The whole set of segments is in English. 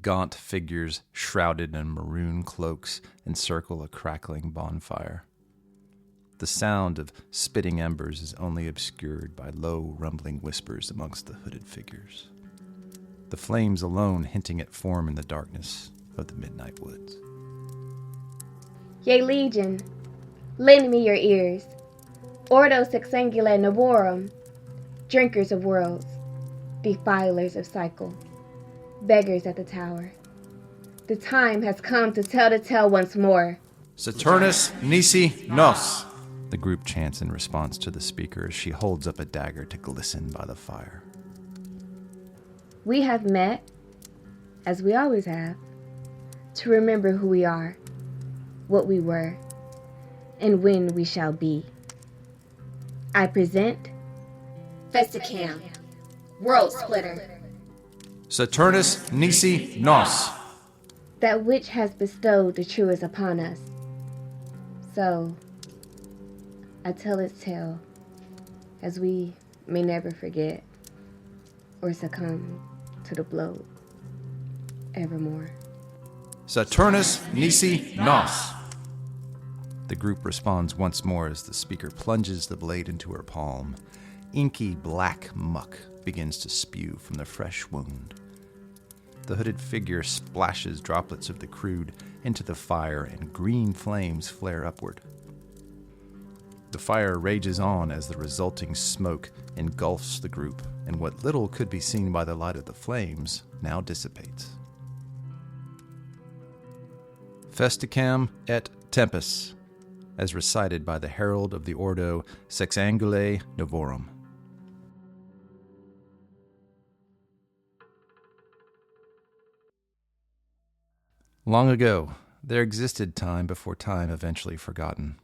Gaunt figures shrouded in maroon cloaks encircle a crackling bonfire. The sound of spitting embers is only obscured by low, rumbling whispers amongst the hooded figures. The flames alone hinting at form in the darkness of the midnight woods. Yea, Legion, lend me your ears. Ordo Sexangulae Novorum, drinkers of worlds, defilers of cycle, beggars at the tower. The time has come to tell the tale once more. Saturnus, nisi, nos, the group chants in response to the speaker as she holds up a dagger to glisten by the fire. We have met, as we always have, to remember who we are, what we were, and when we shall be. I present Festucam, World Splitter. Saturnus, nisi, nos. That which has bestowed the truest upon us. So, I tell its tale, as we may never forget or succumb to the blow evermore. Saturnus, nisi, nos. The group responds once more as the speaker plunges the blade into her palm. Inky black muck begins to spew from the fresh wound. The hooded figure splashes droplets of the crude into the fire and green flames flare upward. The fire rages on as the resulting smoke engulfs the group, and what little could be seen by the light of the flames now dissipates. Festucam Et Tempus, as recited by the Herald of the Ordo Sexangulae Novorum. Long ago, there existed time before time eventually forgotten.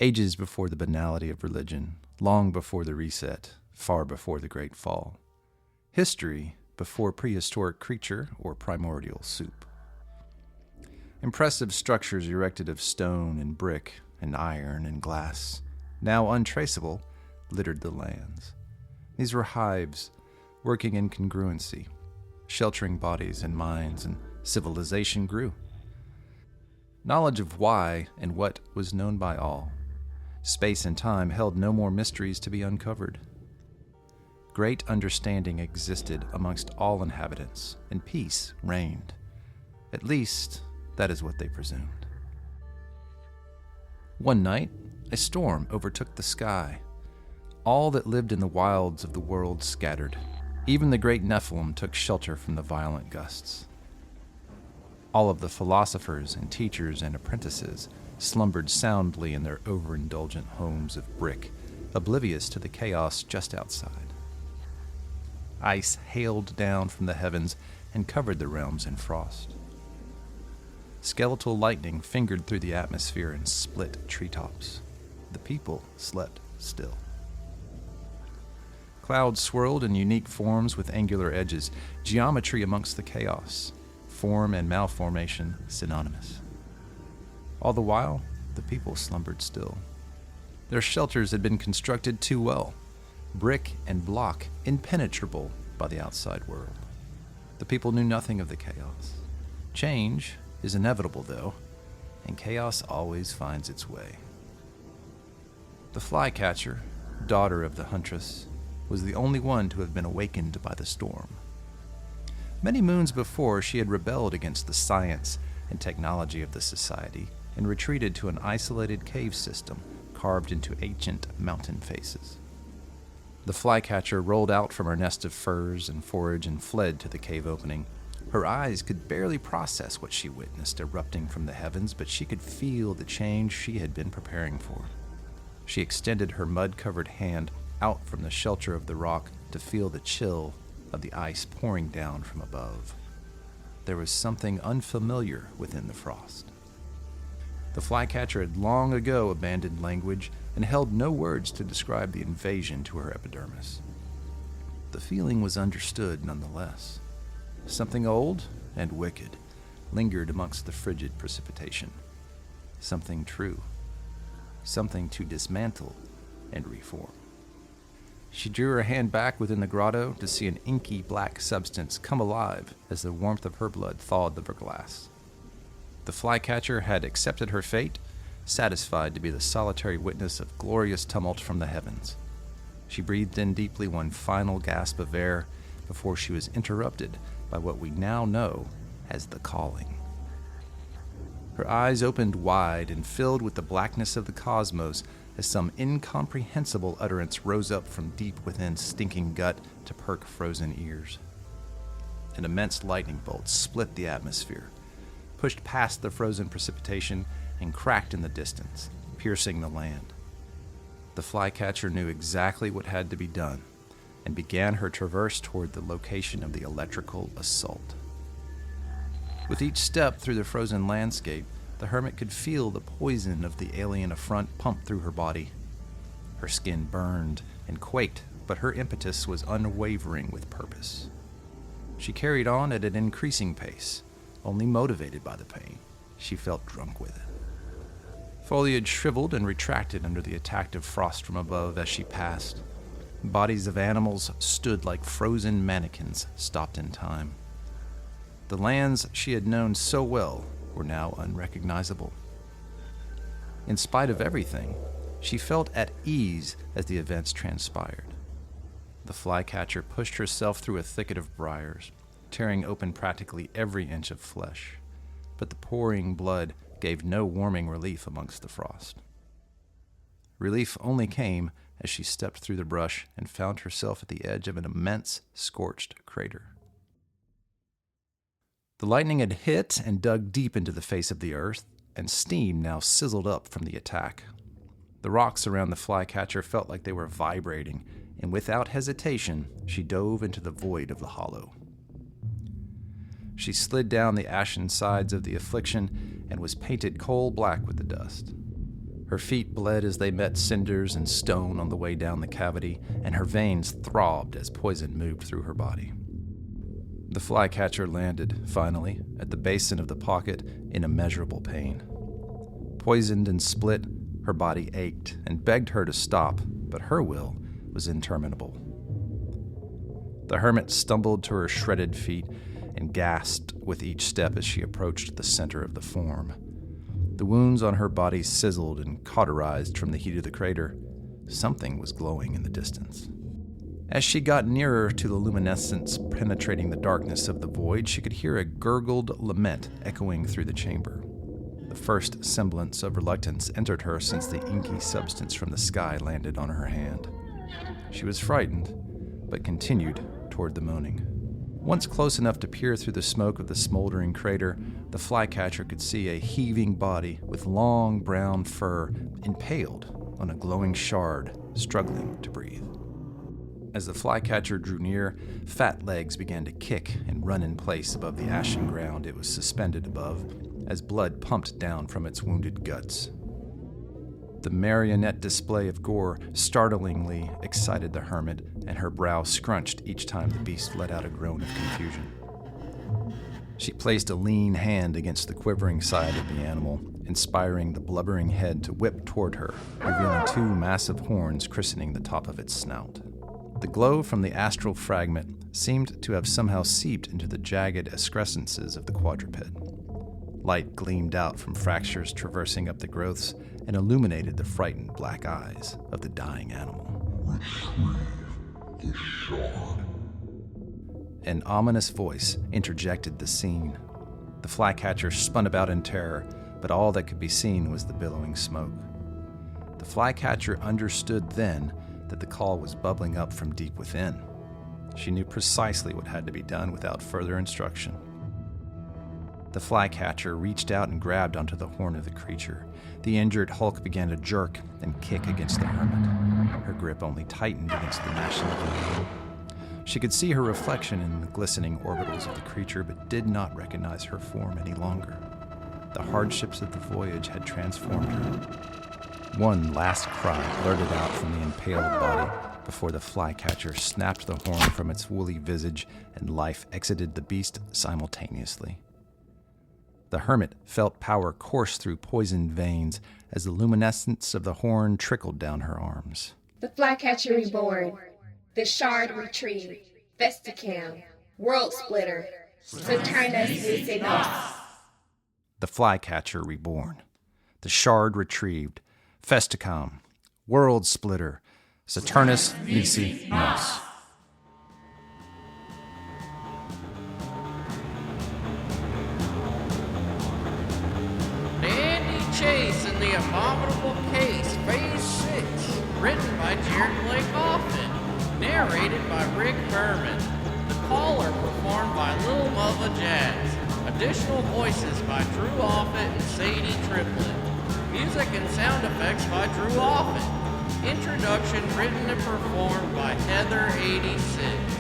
Ages before the banality of religion, long before the reset, far before the Great Fall. History before prehistoric creature or primordial soup. Impressive structures erected of stone and brick and iron and glass, now untraceable, littered the lands. These were hives, working in congruency, sheltering bodies and minds, and civilization grew. Knowledge of why and what was known by all. Space and time held no more mysteries to be uncovered. Great understanding existed amongst all inhabitants, and peace reigned. At least, that is what they presumed. One night, a storm overtook the sky. All that lived in the wilds of the world scattered. Even the great Nephilim took shelter from the violent gusts. All of the philosophers and teachers and apprentices slumbered soundly in their overindulgent homes of brick, oblivious to the chaos just outside. Ice hailed down from the heavens and covered the realms in frost. Skeletal lightning fingered through the atmosphere and split treetops. The people slept still. Clouds swirled in unique forms with angular edges, geometry amongst the chaos, form and malformation synonymous. All the while, the people slumbered still. Their shelters had been constructed too well, brick and block, impenetrable by the outside world. The people knew nothing of the chaos. Change is inevitable, though, and chaos always finds its way. The flycatcher, daughter of the huntress, was the only one to have been awakened by the storm. Many moons before, she had rebelled against the science and technology of the society and retreated to an isolated cave system carved into ancient mountain faces. The flycatcher rolled out from her nest of furs and forage and fled to the cave opening. Her eyes could barely process what she witnessed erupting from the heavens, but she could feel the change she had been preparing for. She extended her mud-covered hand out from the shelter of the rock to feel the chill of the ice pouring down from above. There was something unfamiliar within the frost. The flycatcher had long ago abandoned language and held no words to describe the invasion to her epidermis. The feeling was understood nonetheless. Something old and wicked lingered amongst the frigid precipitation. Something true. Something to dismantle and reform. She drew her hand back within the grotto to see an inky black substance come alive as the warmth of her blood thawed the glass. The flycatcher had accepted her fate, satisfied to be the solitary witness of glorious tumult from the heavens. She breathed in deeply one final gasp of air before she was interrupted by what we now know as the calling. Her eyes opened wide and filled with the blackness of the cosmos as some incomprehensible utterance rose up from deep within stinking gut to perk frozen ears. An immense lightning bolt split the atmosphere, pushed past the frozen precipitation, and cracked in the distance, piercing the land. The flycatcher knew exactly what had to be done and began her traverse toward the location of the electrical assault. With each step through the frozen landscape, the hermit could feel the poison of the alien affront pump through her body. Her skin burned and quaked, but her impetus was unwavering with purpose. She carried on at an increasing pace, only motivated by the pain. She felt drunk with it. Foliage shriveled and retracted under the attack of frost from above as she passed. Bodies of animals stood like frozen mannequins, stopped in time. The lands she had known so well were now unrecognizable. In spite of everything, she felt at ease as the events transpired. The flycatcher pushed herself through a thicket of briars, tearing open practically every inch of flesh, but the pouring blood gave no warming relief amongst the frost. Relief only came as she stepped through the brush and found herself at the edge of an immense, scorched crater. The lightning had hit and dug deep into the face of the earth, and steam now sizzled up from the attack. The rocks around the flycatcher felt like they were vibrating, and without hesitation, she dove into the void of the hollow. She slid down the ashen sides of the affliction and was painted coal black with the dust. Her feet bled as they met cinders and stone on the way down the cavity, and her veins throbbed as poison moved through her body. The flycatcher landed, finally, at the basin of the pocket in immeasurable pain. Poisoned and split, her body ached and begged her to stop, but her will was interminable. The hermit stumbled to her shredded feet and gasped with each step as she approached the center of the form. The wounds on her body sizzled and cauterized from the heat of the crater. Something was glowing in the distance. As she got nearer to the luminescence penetrating the darkness of the void, she could hear a gurgled lament echoing through the chamber. The first semblance of reluctance entered her since the inky substance from the sky landed on her hand. She was frightened, but continued toward the moaning. Once close enough to peer through the smoke of the smoldering crater, the flycatcher could see a heaving body with long brown fur impaled on a glowing shard, struggling to breathe. As the flycatcher drew near, fat legs began to kick and run in place above the ashen ground it was suspended above, as blood pumped down from its wounded guts. The marionette display of gore startlingly excited the hermit, and her brow scrunched each time the beast let out a groan of confusion. She placed a lean hand against the quivering side of the animal, inspiring the blubbering head to whip toward her, revealing two massive horns christening the top of its snout. The glow from the astral fragment seemed to have somehow seeped into the jagged excrescences of the quadruped. Light gleamed out from fractures traversing up the growths and illuminated the frightened black eyes of the dying animal. Retrieve the shard. An ominous voice interjected the scene. The flycatcher spun about in terror, but all that could be seen was the billowing smoke. The flycatcher understood then that the call was bubbling up from deep within. She knew precisely what had to be done without further instruction. The flycatcher reached out and grabbed onto the horn of the creature. The injured hulk began to jerk and kick against the hermit. Her grip only tightened against the mashing of the needle. She could see her reflection in the glistening orbitals of the creature, but did not recognize her form any longer. The hardships of the voyage had transformed her. One last cry blurted out from the impaled body before the flycatcher snapped the horn from its woolly visage and life exited the beast simultaneously. The hermit felt power course through poisoned veins as the luminescence of the horn trickled down her arms. The flycatcher reborn. the shard retrieved, Festucam, world splitter, Saturnus nisi. The flycatcher reborn, the shard retrieved, Festucam, world splitter, Saturnus nisi nos. Chase in the Abominable Case, Phase 6, written by Jared Offutt, narrated by Rick Herman. The Caller performed by Lil Mother Jazz. Additional voices by Drew Offutt and Sadie Triplett. Music and sound effects by Drew Offutt. Introduction written and performed by Heather86.